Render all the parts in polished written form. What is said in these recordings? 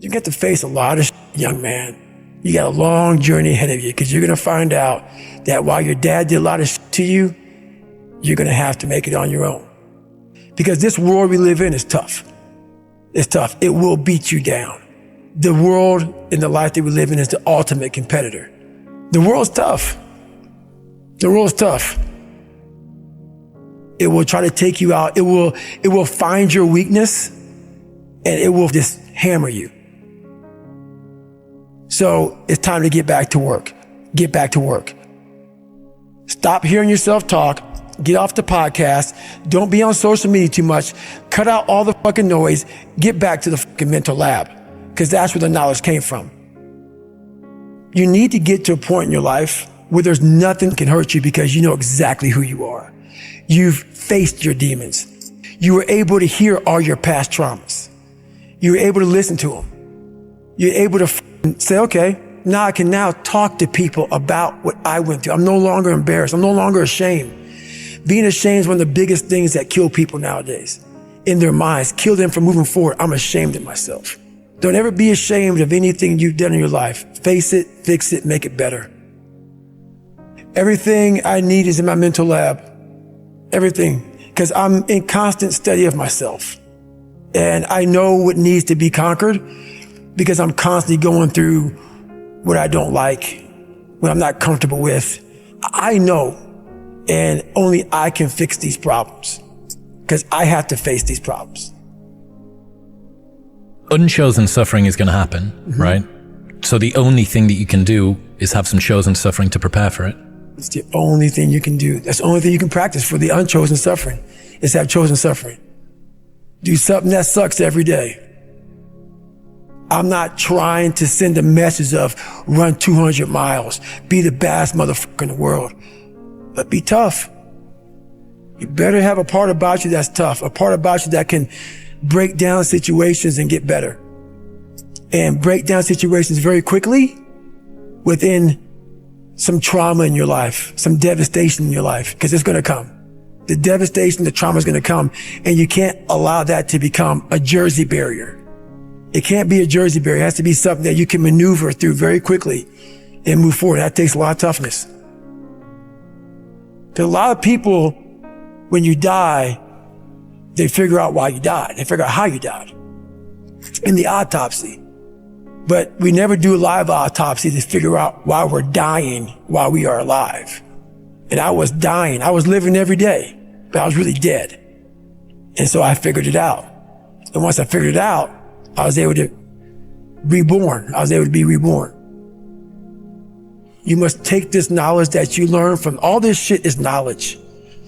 You get to face a lot of young man. You got a long journey ahead of you because you're going to find out that while your dad did a lot of to you, you're going to have to make it on your own. Because this world we live in is tough. It's tough. It will beat you down. The world and the life that we live in is the ultimate competitor. The world's tough. The world's tough. It will try to take you out. It will find your weakness and it will just hammer you. So it's time to get back to work. Get back to work. Stop hearing yourself talk. Get off the podcast. Don't be on social media too much. Cut out all the fucking noise. Get back to the fucking mental lab because that's where the knowledge came from. You need to get to a point in your life where there's nothing that can hurt you because you know exactly who you are. You've faced your demons. You were able to hear all your past traumas. You were able to listen to them. You're able to say, okay, now I can now talk to people about what I went through. I'm no longer embarrassed. I'm no longer ashamed. Being ashamed is one of the biggest things that kill people nowadays. In their minds, kill them from moving forward. I'm ashamed of myself. Don't ever be ashamed of anything you've done in your life. Face it, fix it, make it better. Everything I need is in my mental lab. Everything. Because I'm in constant study of myself. And I know what needs to be conquered because I'm constantly going through what I don't like, what I'm not comfortable with. I know, and only I can fix these problems because I have to face these problems. Unchosen suffering is going to happen, right? So the only thing that you can do is have some chosen suffering to prepare for it. It's the only thing you can do. That's the only thing you can practice for the unchosen suffering is have chosen suffering. Do something that sucks every day. I'm not trying to send a message of run 200 miles, be the baddest motherfucker in the world, but be tough. You better have a part about you that's tough, a part about you that can break down situations and get better. And break down situations very quickly within some trauma in your life, some devastation in your life, because it's going to come. The devastation, the trauma is going to come, and you can't allow that to become a Jersey barrier. It can't be a Jersey barrier. It has to be something that you can maneuver through very quickly and move forward. That takes a lot of toughness. Because a lot of people, when you die, they figure out why you died. They figure out how you died in the autopsy. But we never do a live autopsy to figure out why we're dying while we are alive. And I was dying. I was living every day, but I was really dead. And so I figured it out. And once I figured it out, I was able to reborn. I was able to be reborn. You must take this knowledge that you learn from all this shit is knowledge.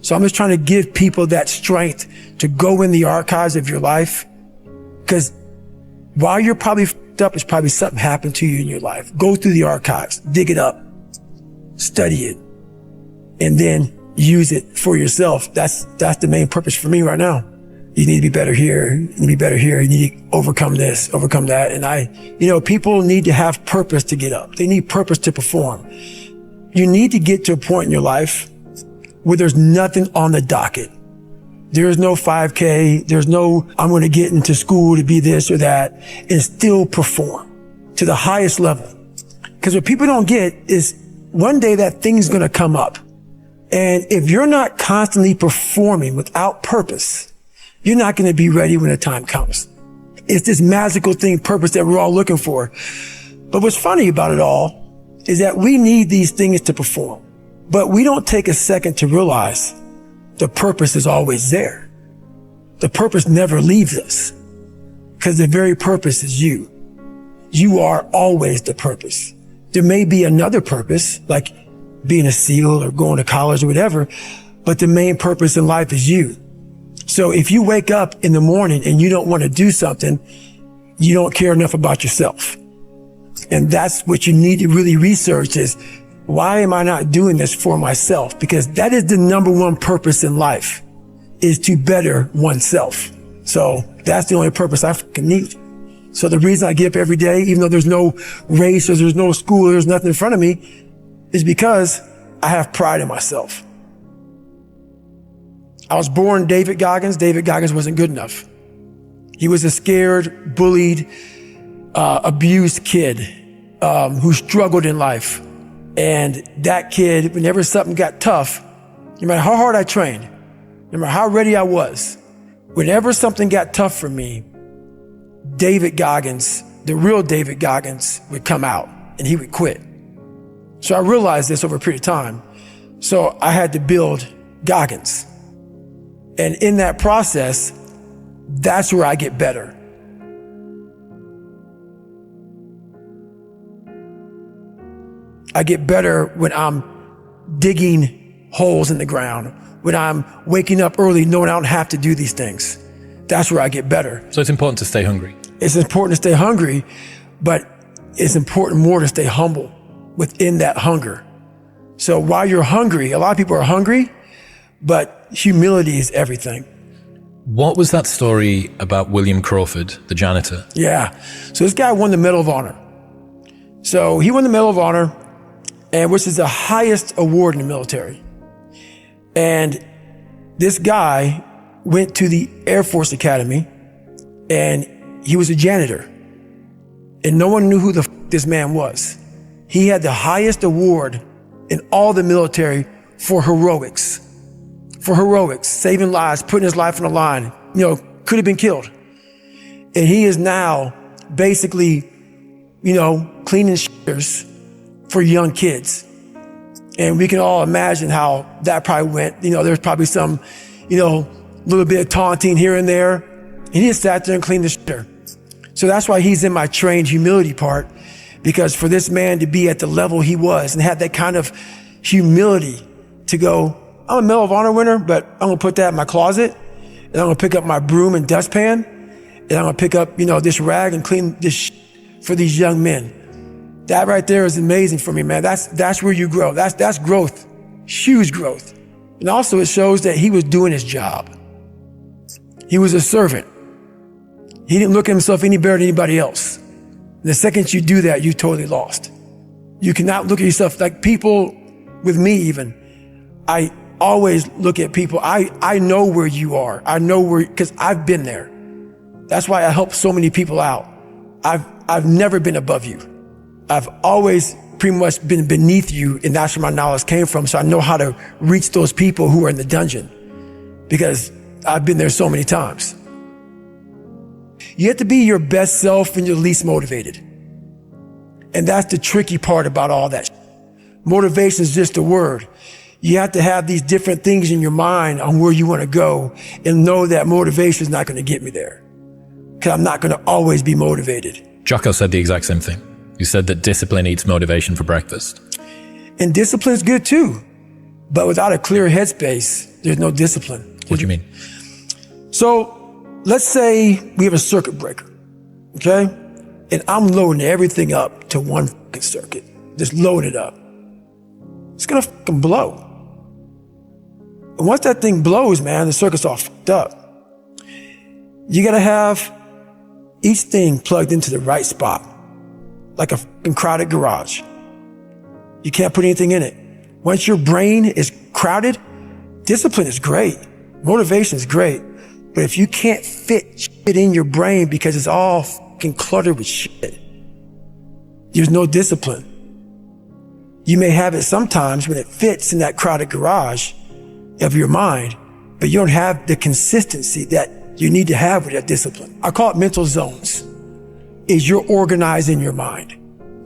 So I'm just trying to give people that strength to go in the archives of your life. Because while you're probably f***ed up, it's probably something happened to you in your life. Go through the archives, dig it up, study it, and then use it for yourself. That's the main purpose for me right now. You need to be better here. You need to be better here. You need to overcome this, overcome that. And people need to have purpose to get up. They need purpose to perform. You need to get to a point in your life where there's nothing on the docket. There's no 5K. There's no, I'm going to get into school to be this or that and still perform to the highest level. Because what people don't get is one day that thing's going to come up. And if you're not constantly performing without purpose, you're not going to be ready when the time comes. It's this magical thing, purpose that we're all looking for. But what's funny about it all is that we need these things to perform, but we don't take a second to realize the purpose is always there. The purpose never leaves us because the very purpose is you. You are always the purpose. There may be another purpose, like being a SEAL or going to college or whatever, but the main purpose in life is you. So if you wake up in the morning and you don't want to do something, you don't care enough about yourself. And that's what you need to really research is, why am I not doing this for myself? Because that is the number one purpose in life, is to better oneself. So that's the only purpose I fucking need. So the reason I get up every day, even though there's no race or there's no school, or there's nothing in front of me, is because I have pride in myself. I was born David Goggins. David Goggins wasn't good enough. He was a scared, bullied, abused kid who struggled in life. And that kid, whenever something got tough, no matter how hard I trained, no matter how ready I was, whenever something got tough for me, David Goggins, the real David Goggins, would come out and he would quit. So I realized this over a period of time. So I had to build Goggins. And in that process, that's where I get better. I get better when I'm digging holes in the ground, when I'm waking up early knowing I don't have to do these things. That's where I get better. So it's important to stay hungry. It's important to stay hungry, but it's important more to stay humble within that hunger. So while you're hungry, a lot of people are hungry, but humility is everything. What was that story about William Crawford, the janitor? Yeah. So this guy won the Medal of Honor. So he won the Medal of Honor, and which is the highest award in the military. And this guy went to the Air Force Academy, and he was a janitor. And no one knew who this man was. He had the highest award in all the military for heroics. For heroics, saving lives, putting his life on the line, could have been killed. And he is now basically, cleaning shitters for young kids. And we can all imagine how that probably went. There's probably some, little bit of taunting here and there. And he just sat there and cleaned the shitter. So that's why he's in my trained humility part, because for this man to be at the level he was and have that kind of humility to go, I'm a Medal of Honor winner, but I'm gonna put that in my closet, and I'm gonna pick up my broom and dustpan, and I'm gonna pick up, this rag and clean this for these young men. That right there is amazing for me, man. That's where you grow. That's growth, huge growth. And also it shows that he was doing his job. He was a servant. He didn't look at himself any better than anybody else. The second you do that, you totally lost. You cannot look at yourself like people with me even. I always look at people. I know where you are. I know where, because I've been there. That's why I help so many people out. I've never been above you. I've always pretty much been beneath you, and that's where my knowledge came from. So I know how to reach those people who are in the dungeon, because I've been there so many times. You have to be your best self when you're least motivated. And that's the tricky part about all that. Motivation is just a word. You have to have these different things in your mind on where you want to go, and know that motivation is not going to get me there, because I'm not going to always be motivated. Jocko said the exact same thing. You said that discipline eats motivation for breakfast. And discipline is good too. But without a clear headspace, there's no discipline. What do you mean? So let's say we have a circuit breaker, okay? And I'm loading everything up to one fucking circuit. Just load it up. It's gonna fucking blow. And once that thing blows, man, the circuit's all fucked up. You gotta have each thing plugged into the right spot, like a fucking crowded garage. You can't put anything in it. Once your brain is crowded, discipline is great. Motivation is great. But if you can't fit shit in your brain because it's all fucking cluttered with shit, there's no discipline. You may have it sometimes when it fits in that crowded garage of your mind, but you don't have the consistency that you need to have with that discipline. I call it mental zones. Is you're organized in your mind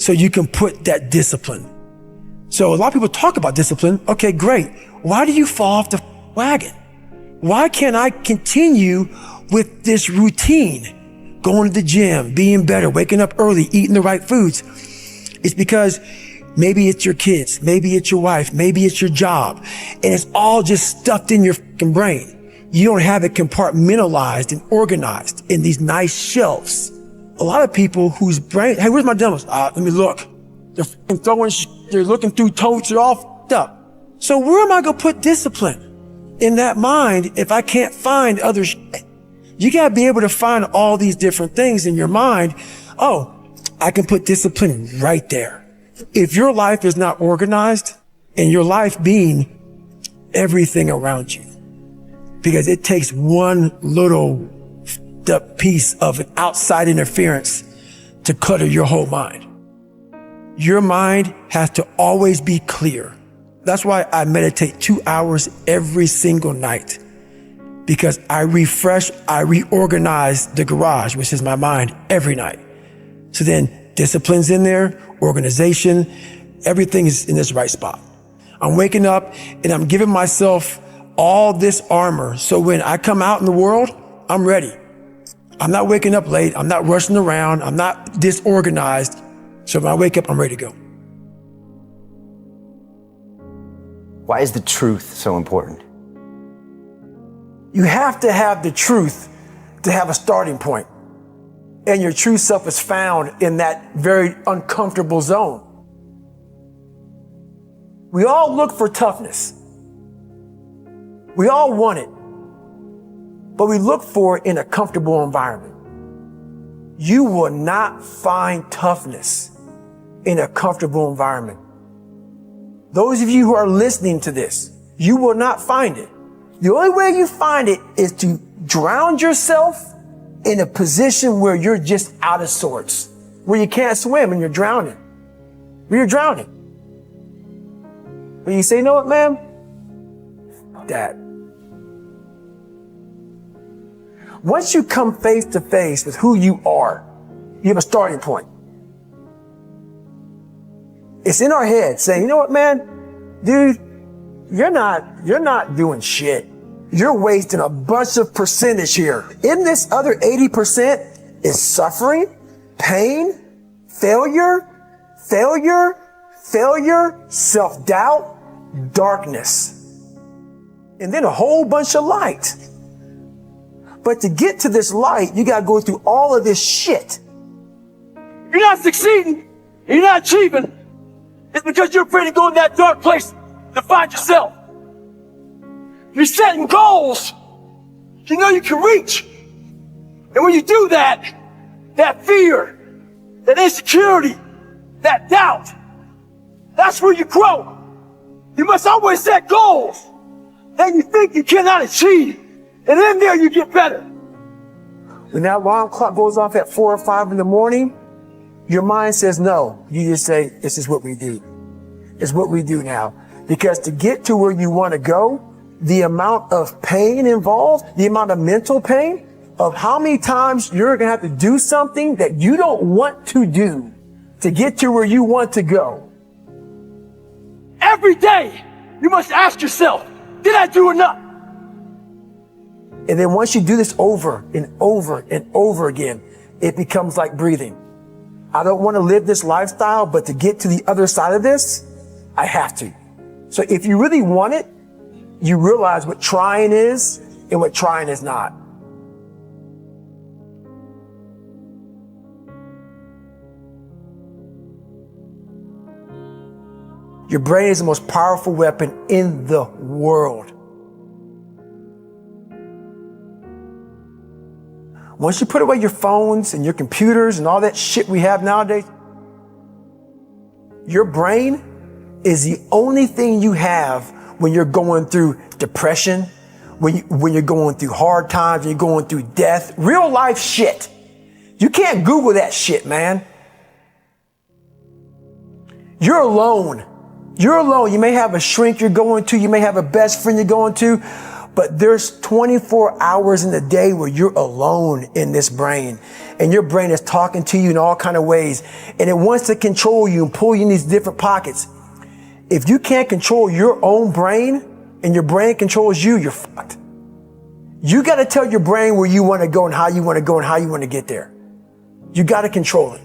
so you can put that discipline. So a lot of people talk about discipline. Okay, great. Why do you fall off the wagon? Why can't I continue with this routine? Going to the gym, being better, waking up early, eating the right foods. It's because maybe it's your kids, maybe it's your wife, maybe it's your job, and it's all just stuffed in your fucking brain. You don't have it compartmentalized and organized in these nice shelves. A lot of people whose brain, hey, where's my demos? Let me look. They're fucking throwing they're looking through totes, they're all fucked up. So where am I gonna put discipline in that mind if I can't find other shit? You gotta be able to find all these different things in your mind. Oh, I can put discipline right there. If your life is not organized, and your life being everything around you, because it takes one little piece of an outside interference to clutter your whole mind. Your mind has to always be clear. That's why I meditate 2 hours every single night, because I refresh, I reorganize the garage, which is my mind, every night. So then discipline's in there, organization, everything is in this right spot. I'm waking up and I'm giving myself all this armor. So when I come out in the world, I'm ready. I'm not waking up late. I'm not rushing around. I'm not disorganized. So when I wake up, I'm ready to go. Why is the truth so important? You have to have the truth to have a starting point. And your true self is found in that very uncomfortable zone. We all look for toughness. We all want it. But we look for it in a comfortable environment. You will not find toughness in a comfortable environment. Those of you who are listening to this, you will not find it. The only way you find it is to drown yourself in a position where you're just out of sorts, where you can't swim and you're drowning. Where you're drowning. When you say, you know what, man? That. Once you come face to face with who you are, you have a starting point. It's in our head saying, you know what, man? Dude, you're not doing shit. You're wasting a bunch of percentage here. In this other 80% is suffering, pain, failure, self-doubt, darkness, and then a whole bunch of light. But to get to this light, you got to go through all of this shit. You're not succeeding. You're not achieving. It's because you're afraid to go in that dark place to find yourself. You're setting goals you know you can reach. And when you do that, that fear, that insecurity, that doubt, that's where you grow. You must always set goals that you think you cannot achieve. And in there you get better. When that alarm clock goes off at 4 or 5 in the morning, your mind says no. You just say, this is what we do. It's what we do now. Because to get to where you want to go, the amount of pain involved, the amount of mental pain of how many times you're going to have to do something that you don't want to do to get to where you want to go. Every day, you must ask yourself, did I do enough? And then once you do this over and over and over again, it becomes like breathing. I don't want to live this lifestyle, but to get to the other side of this, I have to. So if you really want it, you realize what trying is and what trying is not. Your brain is the most powerful weapon in the world. Once you put away your phones and your computers and all that shit we have nowadays, your brain is the only thing you have when you're going through depression, when you're going through hard times, when you're going through death, real life shit. You can't Google that shit, man. You're alone. You're alone. You may have a shrink you're going to. You may have a best friend you're going to. But there's 24 hours in the day where you're alone in this brain. And your brain is talking to you in all kind of ways. And it wants to control you and pull you in these different pockets. If you can't control your own brain and your brain controls you, you're fucked. You got to tell your brain where you want to go and how you want to go and how you want to get there. You got to control it.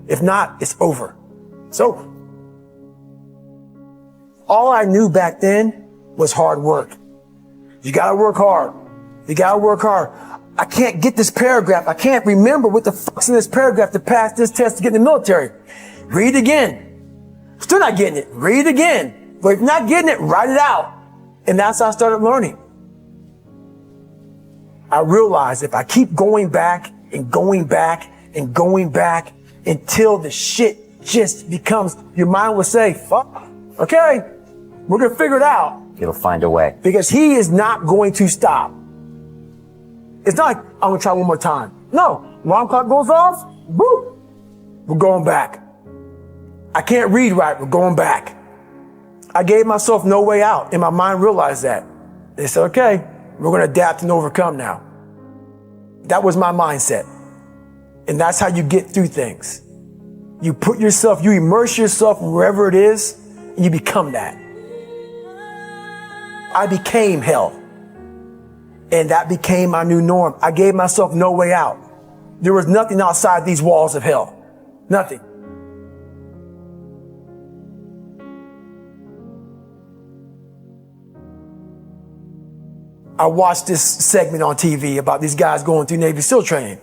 If not, it's over. It's over. All I knew back then was hard work. You got to work hard. You got to work hard. I can't get this paragraph. I can't remember what the fuck's in this paragraph to pass this test to get in the military. Read it again. Still not getting it. Read it again. But if you're not getting it, write it out. And that's how I started learning. I realized if I keep going back and going back and going back until the shit just becomes, your mind will say, fuck, okay, we're going to figure it out. You'll find a way. Because he is not going to stop. It's not like, I'm going to try one more time. No. Alarm clock goes off, boop. We're going back. I can't read right. We're going back. I gave myself no way out, and my mind realized that. They said, okay, we're going to adapt and overcome now. That was my mindset. And that's how you get through things. You immerse yourself wherever it is, and you become that. I became hell. And that became my new norm. I gave myself no way out. There was nothing outside these walls of hell. Nothing. I watched this segment on TV about these guys going through Navy SEAL training.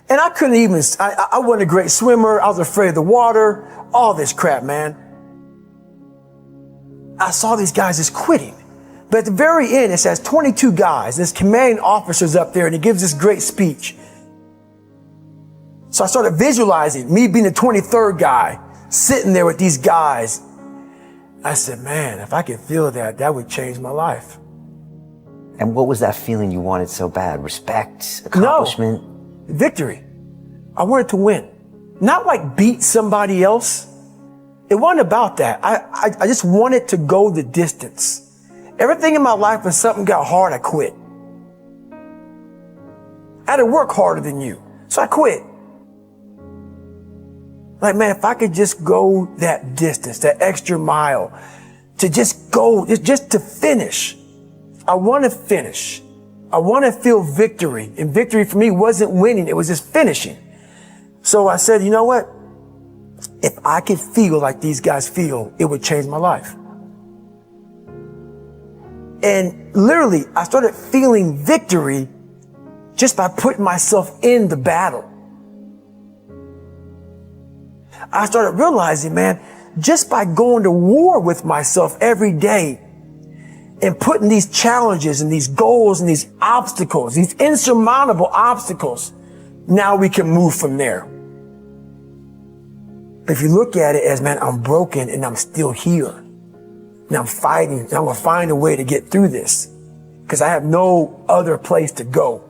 And I couldn't even, I wasn't a great swimmer. I was afraid of the water, all this crap, man. I saw these guys just quitting. But at the very end, it says 22 guys. This commanding officer's up there and he gives this great speech. So I started visualizing me being the 23rd guy, sitting there with these guys. I said, man, if I could feel that, that would change my life. And what was that feeling you wanted so bad? Respect? Accomplishment? No, victory. I wanted to win. Not like beat somebody else. It wasn't about that. I just wanted to go the distance. Everything in my life, when something got hard, I quit. I had to work harder than you. So I quit. Like, man, if I could just go that distance, that extra mile, to just go, just to finish. I want to finish. I want to feel victory. And victory for me wasn't winning. It was just finishing. So I said, you know what? If I could feel like these guys feel, it would change my life. And literally, I started feeling victory just by putting myself in the battle. I started realizing, man, just by going to war with myself every day and putting these challenges and these goals and these obstacles, these insurmountable obstacles, now we can move from there. If you look at it as, man, I'm broken and I'm still here. And I'm fighting. And I'm going to find a way to get through this because I have no other place to go.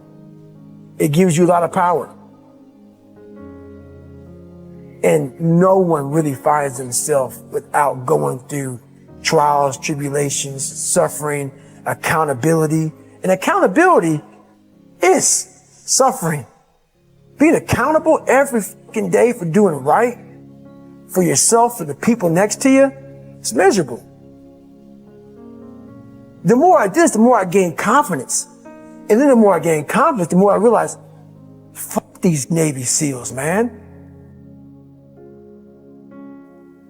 It gives you a lot of power. And no one really finds themselves without going through trials, tribulations, suffering, accountability. And accountability is suffering. Being accountable every fucking day for doing right for yourself, for the people next to you, it's miserable. The more I did this, the more I gained confidence. And then the more I gained confidence, the more I realized, fuck these Navy SEALs, man.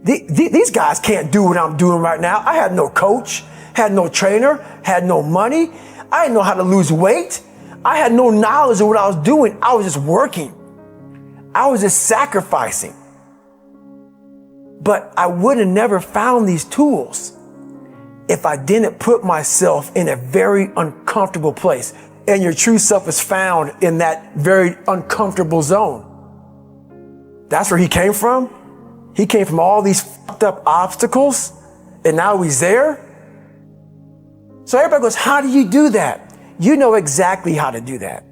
These guys can't do what I'm doing right now. I had no coach, had no trainer, had no money. I didn't know how to lose weight. I had no knowledge of what I was doing. I was just working. I was just sacrificing. But I would have never found these tools if I didn't put myself in a very uncomfortable place. And your true self is found in that very uncomfortable zone. That's where he came from. He came from all these fucked up obstacles, and now he's there. So everybody goes, how do you do that? You know exactly how to do that.